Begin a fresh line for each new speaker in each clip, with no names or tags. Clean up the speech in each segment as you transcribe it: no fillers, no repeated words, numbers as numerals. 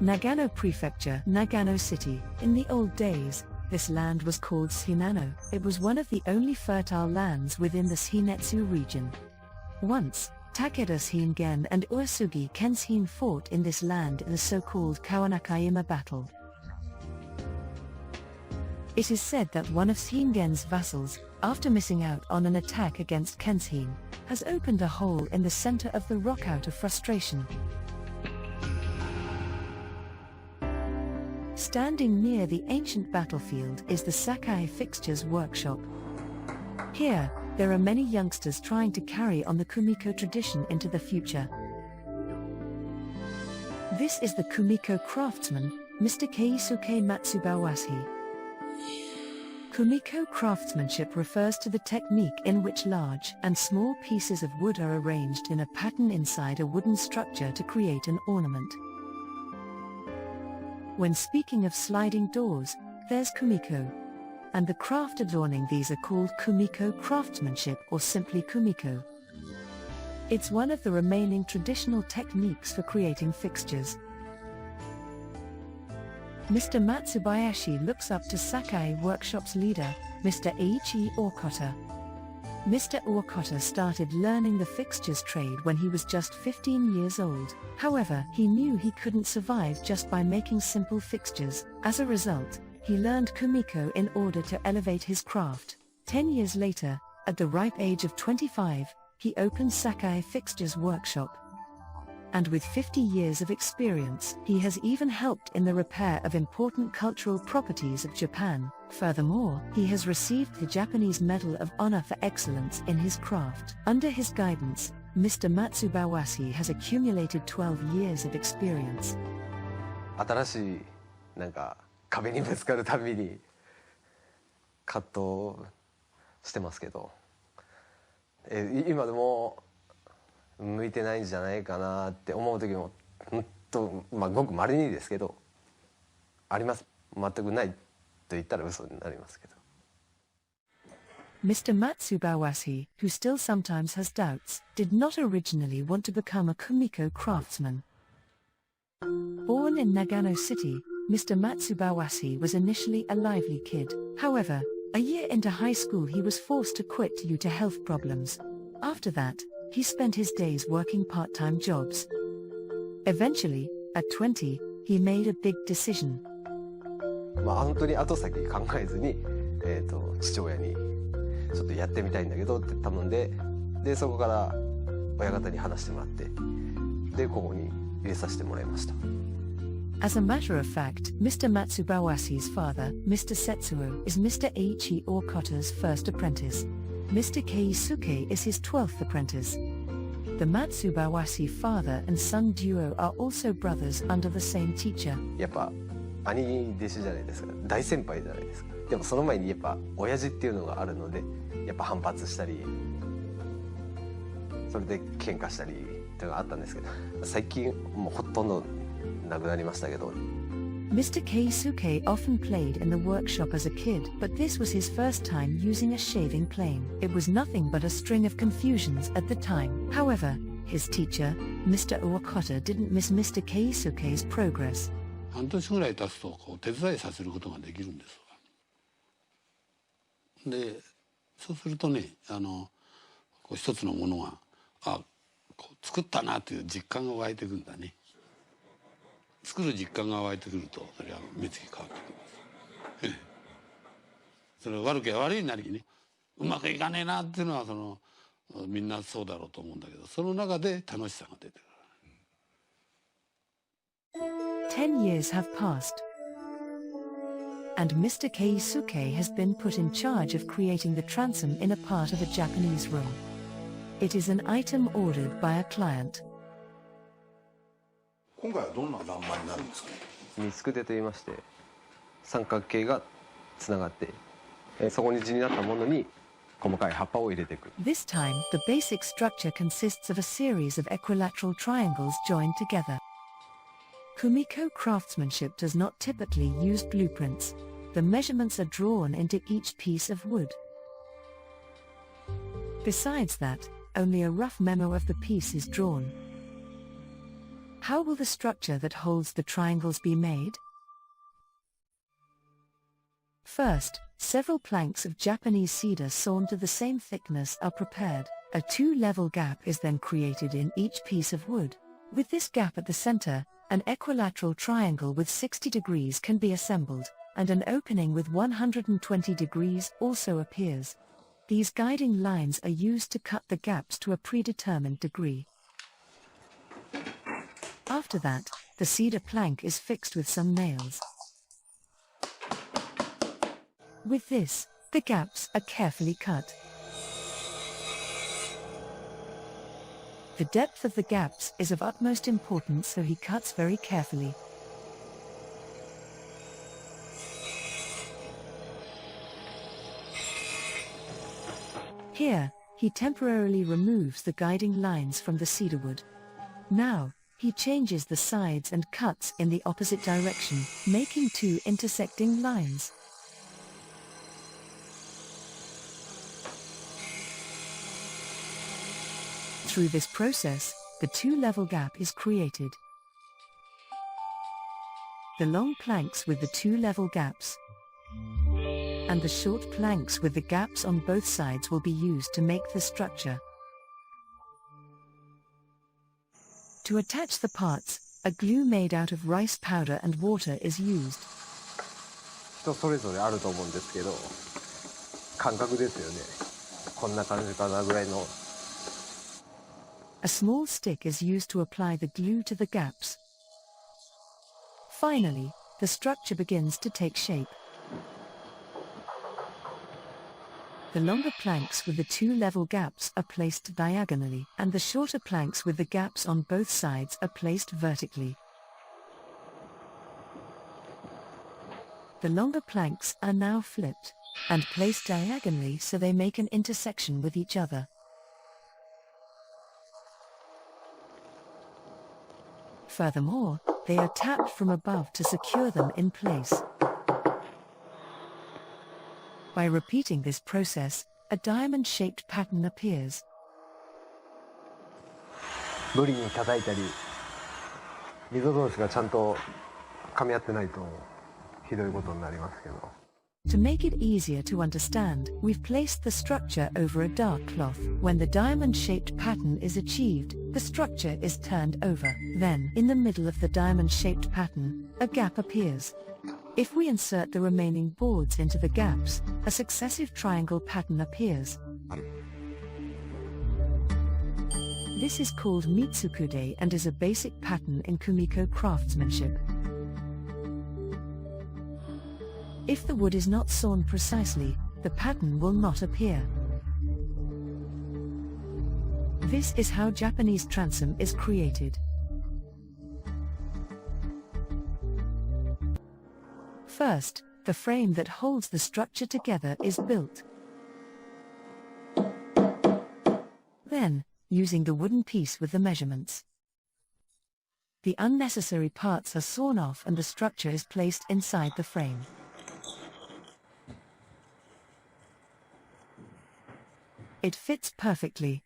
Nagano Prefecture, Nagano City. In the old days, this land was called Shinano. It was one of the only fertile lands within the Shinetsu region. Once, Takeda Shingen and Uesugi Kenshin fought in this land in the so-called Kawanakayama battle. It is said that one of Shingen's vassals, after missing out on an attack against Kenshin, has opened a hole in the center of the rock out of frustration. Standing near the ancient battlefield is the Sakae Fixtures Workshop. Here, there are many youngsters trying to carry on the Kumiko tradition into the future. This is the Kumiko craftsman, Mr. Keisuke Matsubayashi. Kumiko craftsmanship refers to the technique in which large and small pieces of wood are arranged in a pattern inside a wooden structure to create an ornament. When speaking of sliding doors, there's Kumiko. And the craft adorning these are called Kumiko craftsmanship or simply Kumiko. It's one of the remaining traditional techniques for creating fixtures. Mr. Matsubayashi looks up to Sakae Workshop's leader, Mr. Eiichi Okata. Mr. Okata started learning the fixtures trade when he was just 15 years old. However, he knew he couldn't survive just by making simple fixtures. As a result, he learned Kumiko in order to elevate his craft. 10 years later, at the ripe age of 25, he opened Sakae Fixtures Workshop. And with 50 years of experience, he has even helped in the repair of important cultural properties of Japan. Furthermore, he has received the Japanese Medal of Honor for excellence in his craft. Under his guidance, Mr. Matsubayashi has accumulated 12 years of experience.
新しい壁にぶつかるたびに葛藤してますけど、今でも向いてないんじゃないかなって思う時も本当ごく稀にですけどあります。全くないと言ったら嘘になりますけど。
Mr. Matsubayashi, who still sometimes has doubts, did not originally want to become a Kumiko craftsman. Born in Nagano City, Mr. Matsubayashi was initially a lively kid. However, a year into high school he was forced to quit due to health problems. After that, he spent his days working part-time jobs. Eventually, at 20, he made a big decision.
本当に後先考えずに、父親にちょっとやってみたいんだけどって頼んで、そこから親方に話してもらって、ここに入れさせてもらいました。
As a matter of fact, Mr. Matsubawashi's father, Mr. Setsuo, is Mr. Eiichi Okata's first apprentice. Mr. Keisuke is his 12th apprentice. The Matsubayashi father and son duo are also brothers under the same teacher.
やっぱ兄弟子じゃないですか。大先輩じゃないですか。でもその前にやっぱ親父っていうのがあるので、やっぱ反発したり、それで喧嘩したりっていうのがあったんですけど、最近もうほとんどなくなりましたけど。
Mr. Keisuke often played in the workshop as a kid, but this was his first time using a shaving plane. It was nothing but a string of confusions at the time. However, his teacher, Mr. Okata, didn't miss Mr. Keisuke's progress.
半年ぐらい経つと手伝いさせることができるんですわ。で、そうするとね、一つのものが作ったなという実感が湧いてくるんだね。作る実感が湧いてくるとそれは目つき変わってくるんです。それは悪いなりにね、うまくいかねえなっていうのはみんなそうだろうと思うんだけど、その中で楽しさが出てくる。
10 years have passed, and Mr. Keisuke has been put in charge of creating the transom in a part of a Japanese room. It is an item ordered by a client.
今回はどんな欄間になるんですか？
三つくでと言いまして、三角形がつながって、そこに地になったものに細かい葉っぱを入れていく。
This time, the basic structure consists of a series of equilateral triangles joined together. Kumiko craftsmanship does not typically use blueprints. The measurements are drawn into each piece of wood. Besides that, only a rough memo of the piece is drawn. How will the structure that holds the triangles be made? First, several planks of Japanese cedar sawn to the same thickness are prepared. A two-level gap is then created in each piece of wood. With this gap at the center, an equilateral triangle with 60 degrees can be assembled, and an opening with 120 degrees also appears. These guiding lines are used to cut the gaps to a predetermined degree. After that, the cedar plank is fixed with some nails. With this, the gaps are carefully cut. The depth of the gaps is of utmost importance, so he cuts very carefully. Here, he temporarily removes the guiding lines from the cedar wood. Now, he changes the sides and cuts in the opposite direction, making two intersecting lines. Through this process, the two-level gap is created. The long planks with the two-level gaps and the short planks with the gaps on both sides will be used to make the structure. To attach the parts, a glue made out of rice powder and water is used.
人それぞれあると思うんですけど、感覚ですよね。こんな感じかなぐらいの。
A small stick is used to apply the glue to the gaps. Finally, the structure begins to take shape. The longer planks with the two-level gaps are placed diagonally, and the shorter planks with the gaps on both sides are placed vertically. The longer planks are now flipped and placed diagonally so they make an intersection with each other. Furthermore, they are tapped from above to secure them in place. By repeating this process, a diamond-shaped pattern appears.
無理に叩いたり、溝同士がちゃんと噛み合ってないとひどいことになりますけど。
To make it easier to understand, we've placed the structure over a dark cloth. When the diamond-shaped pattern is achieved, the structure is turned over. Then, in the middle of the diamond-shaped pattern, a gap appears. If we insert the remaining boards into the gaps, a successive triangle pattern appears. This is called Mitsukude and is a basic pattern in Kumiko craftsmanship. If the wood is not sawn precisely, the pattern will not appear. This is how Japanese transom is created. First, the frame that holds the structure together is built. Then, using the wooden piece with the measurements, the unnecessary parts are sawn off and the structure is placed inside the frame. It fits perfectly.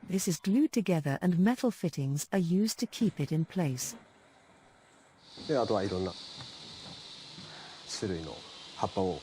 This is glued together and metal fittings are used to keep it in place.
で、あとはいろんな種類の葉っぱを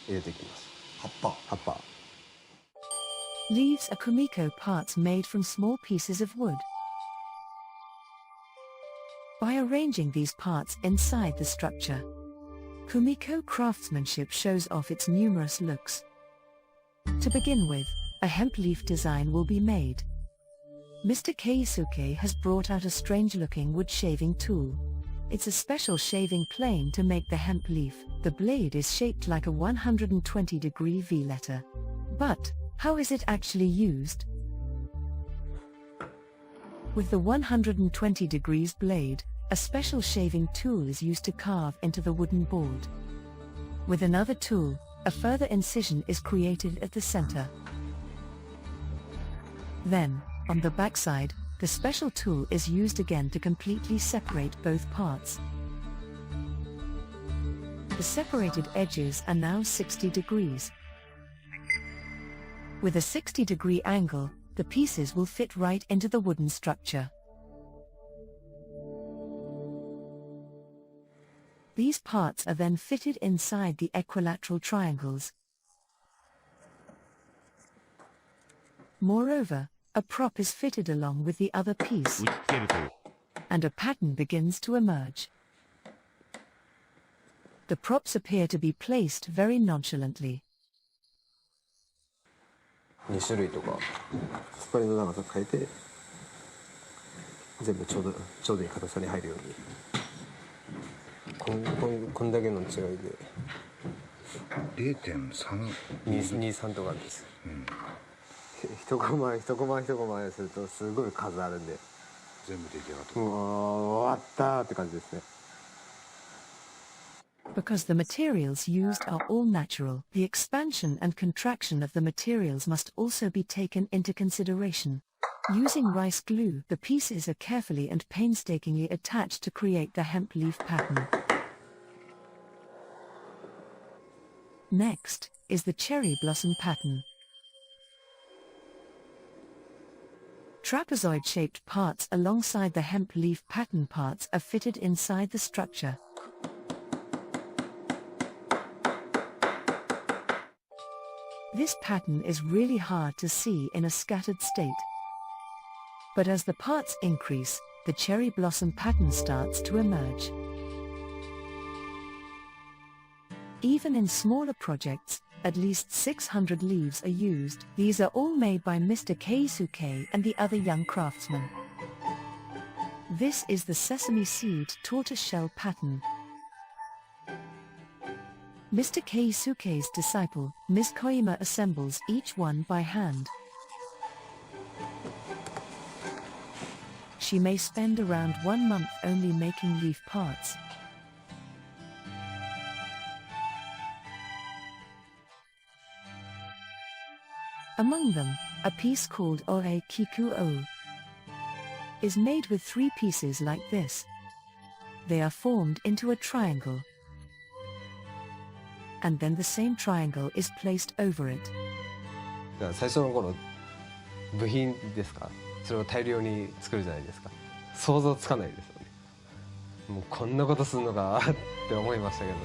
入れていきます。葉っぱ。
Leaves are Kumiko parts made from small pieces of wood. By arranging these parts inside the structure, Kumiko craftsmanship shows off its numerous looks. To begin with, a hemp leaf design will be made. Mr. Keisuke has brought out a strange-looking wood shaving tool. It's a special shaving plane to make the hemp leaf. The blade is shaped like a 120-degree V letter. But, how is it actually used? With the 120 degrees blade, a special shaving tool is used to carve into the wooden board. With another tool, a further incision is created at the center. Then, on the backside, the special tool is used again to completely separate both parts. The separated edges are now 60 degrees. With a 60-degree angle, the pieces will fit right into the wooden structure. These parts are then fitted inside the equilateral triangles. Moreover, a prop is fitted along with the other piece, and a pattern begins to emerge. The props appear to be placed very nonchalantly.
2種類とか光の長さ変えて全部ちょうどいい硬さに入るようにこんだけの違いで 0.323 とかです、一コマするとすごい数あるんで
全部出来上がった。
終わったって感じですね。
Because the materials used are all natural, the expansion and contraction of the materials must also be taken into consideration. Using rice glue, the pieces are carefully and painstakingly attached to create the hemp leaf pattern. Next is the cherry blossom pattern. Trapezoid-shaped parts alongside the hemp leaf pattern parts are fitted inside the structure. This pattern is really hard to see in a scattered state. But as the parts increase, the cherry blossom pattern starts to emerge. Even in smaller projects, at least 600 leaves are used. These are all made by Mr. Keisuke and the other young craftsmen. This is the sesame seed tortoiseshell pattern. Mr. Keisuke's disciple, Ms. Koima, assembles each one by hand. She may spend around 1 month only making leaf parts. Among them, a piece called Ore Kiku-o is made with 3 pieces like this. They are formed into a triangle, and then the same triangle is placed over it.
最初の頃部品ですか、それを大量に作るじゃないですか。想像つかないですよね。もうこんなことするのかって思いましたけど、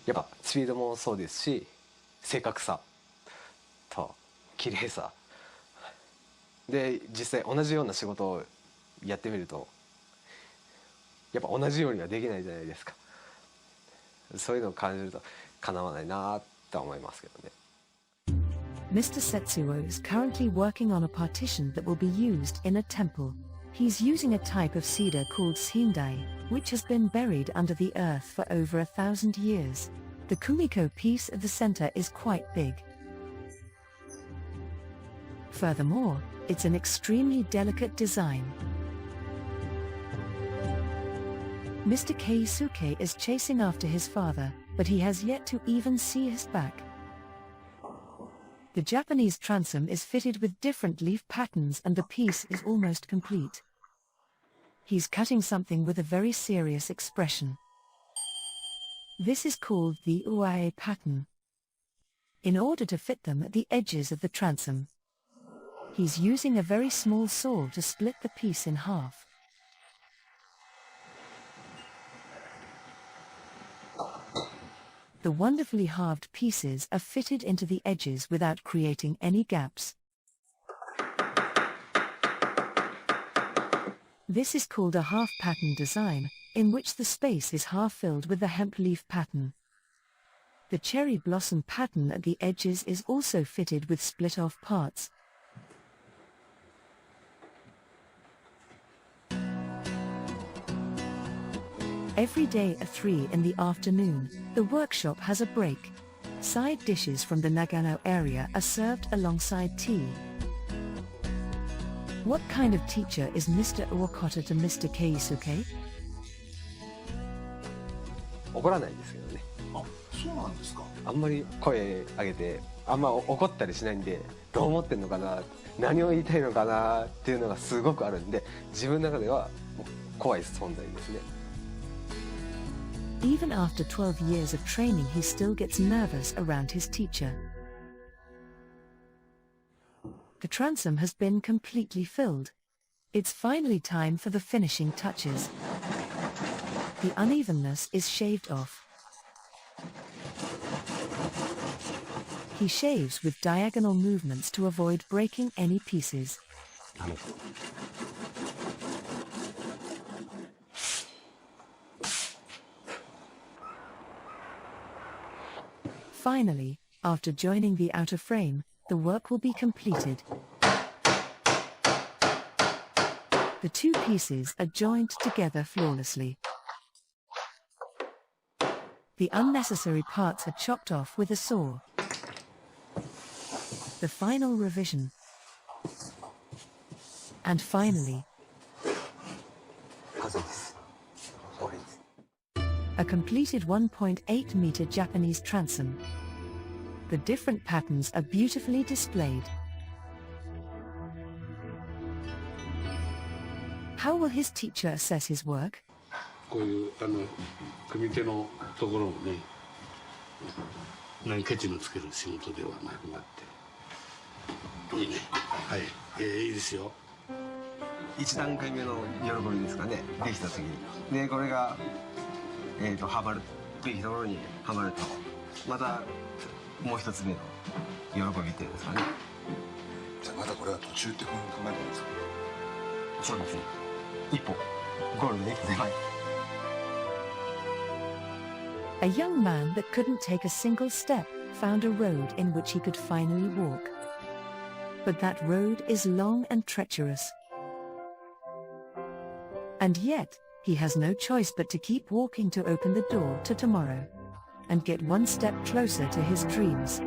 やっぱスピードもそうですし、正確さと綺麗さで、実際同じような仕事をやってみるとやっぱ同じようにはできないじゃないですか。そういうのを感じるとかなわないなと思いますけどね。
Mr. Setsuo is currently working on a partition that will be used in a temple. He's using a type of cedar called sindai, which has been buried under the earth for over 1,000 years. The Kumiko piece at the center is quite big. Furthermore, it's an extremely delicate design. Mr. Keisuke is chasing after his father, but he has yet to even see his back. The Japanese transom is fitted with different leaf patterns and the piece is almost complete. He's cutting something with a very serious expression. This is called the uae pattern. In order to fit them at the edges of the transom, he's using a very small saw to split the piece in half. The wonderfully halved pieces are fitted into the edges without creating any gaps. This is called a half pattern design, in which the space is half filled with the hemp leaf pattern. The cherry blossom pattern at the edges is also fitted with split-off parts. Every day at 3 in the afternoon, the workshop has a break. Side dishes from the Nagano area are served alongside tea. What kind of teacher is Mr. Okata to Mr. Keisuke?
怒らないですけどね。
あ、そうなんですか。
あんまり声上げてあんま怒ったりしないんで、どう思ってんのかな、何を言いたいのかなっていうのがすごくあるんで、自分の中では怖い存在ですね。
Even after 12 years of training, he still gets nervous around his teacher. The transom has been completely filled. It's finally time for the finishing touches. The unevenness is shaved off. He shaves with diagonal movements to avoid breaking any pieces. Finally, after joining the outer frame, the work will be completed. The two pieces are joined together flawlessly. The unnecessary parts are chopped off with a saw. The final revision. And finally, a completed 1.8-meter Japanese transom. The different patterns are beautifully displayed. How will his teacher assess his work?
こういう組手のところをね、何ケチのつける仕事ではなくなって、いいね。はい、いいですよ。
1段階目の喜びですかね、できた時に。でこれがはまるできたところにはまると、またもう一つ目の喜びっていうんですかね。
じゃあまだこれは途中って考えてるんですか？
そうですね。一歩ゴールできてない。
A young man that couldn't take a single step found a road in which he could finally walk. But that road is long and treacherous. And yet, he has no choice but to keep walking to open the door to tomorrow and get one step closer to his dreams.